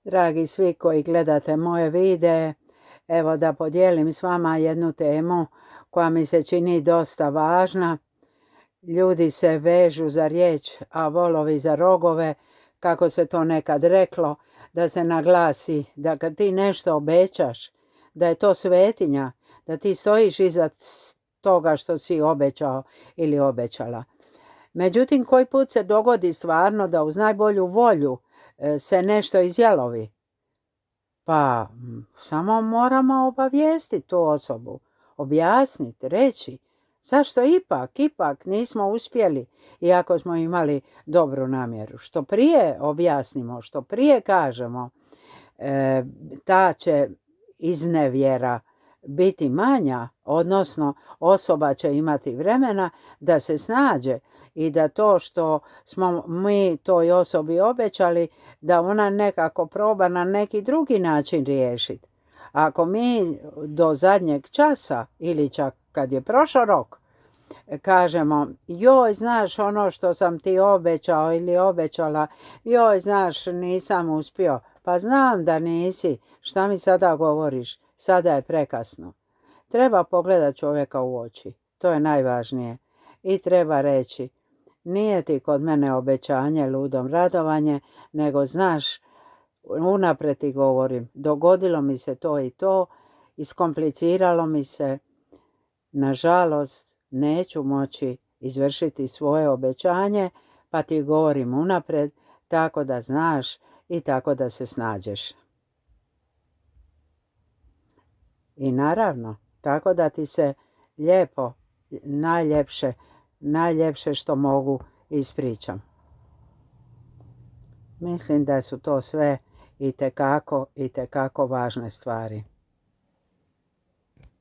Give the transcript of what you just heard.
Dragi svi koji gledate moje videe, evo da podijelim s vama jednu temu koja mi se čini dosta važna. Ljudi se vežu za riječ, a volovi za rogove, kako se to nekad reklo, da se naglasi da kad ti nešto obećaš, da je to svetinja, da ti stojiš iza toga što si obećao ili obećala. Međutim, koji put se dogodi stvarno da uz najbolju volju se nešto izjalovi, pa samo moramo obavijestiti tu osobu, objasniti, reći zašto ipak nismo uspjeli, iako smo imali dobru namjeru. Što prije objasnimo, što prije kažemo, ta će iznevjera biti manja, odnosno osoba će imati vremena da se snađe i da to što smo mi toj osobi obećali, da ona nekako proba na neki drugi način riješiti. Ako mi do zadnjeg časa ili čak kad je prošao rok kažemo, joj znaš ono što sam ti obećao ili obećala, joj znaš nisam uspio, pa znam da nisi, šta mi sada govoriš, sada je prekasno. Treba pogledati čovjeka u oči, to je najvažnije, i treba reći, nije ti kod mene obećanje ludom radovanje, nego znaš, unaprijed ti govorim, dogodilo mi se to i to, iskompliciralo mi se, nažalost neću moći izvršiti svoje obećanje, pa ti govorim unaprijed, tako da znaš i tako da se snađeš. I naravno, tako da ti se lijepo, najljepše što mogu ispričam. Mislim da su to sve itekako važne stvari.